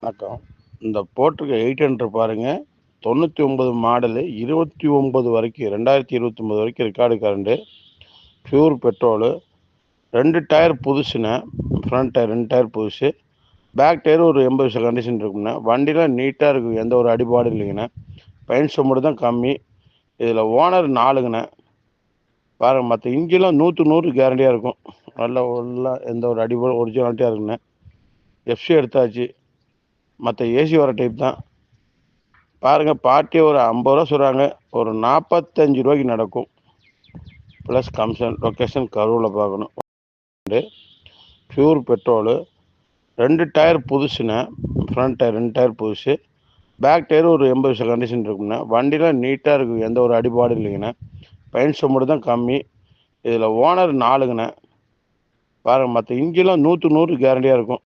வணக்கம். இந்த போட்டிருக்க 800 பாருங்க. 99 மாடலு 29 வரைக்கும் 2029 வரைக்கும் record current, pure petrol, 2 tyre புதுசுண்ணே. ஃப்ரண்ட் டயர் 2 டயர் புதுசு, பேக் டயர் ஒரு 80% கண்டிஷன் இருக்குண்ணே. வண்டிலாம் நீட்டாக இருக்குது, எந்த ஒரு அடிபாடும் இல்லைங்கண்ணே. பெயிண்ட் சம்பளம் தான் கம்மி. இதில் ஓனர் 4ங்கண்ணே. பாருங்கள், மற்ற இன்ஜின்லாம் 100க்கு 100 கேரண்டியாக இருக்கும். நல்லா எந்த ஒரு அடிபாடும் ஒரிஜினாலிட்டியாக இருக்குண்ணே. எஃப்சி எடுத்தாச்சு. மற்ற ஏசி வர டைப் தான். பாருங்கள், பார்ட்டியே ஒரு 50 ரூபா சொல்கிறாங்க, ஒரு 45 ரூபாய்க்கு நடக்கும். Plus commission. லொக்கேஷன் கரூரில் பார்க்கணும். பியூர் பெட்ரோலு, 2 டயர் புதுசுண்ணே. ஃப்ரண்ட் டயர் 2 டயர் புதுசு, பேக் டயர் ஒரு 80% கண்டிஷன் இருக்குண்ணே. வண்டிலாம் நீட்டாக இருக்குது, எந்த ஒரு அடிபாடும் இல்லைங்கண்ணே. பெயிண்ட் சம்பளம் தான் கம்மி. இதில் ஓனர் 4ங்கண்ணே. பாருங்கள், மற்ற இன்ஜின்லாம் 100க்கு 100 கேரண்டியாக இருக்கும்.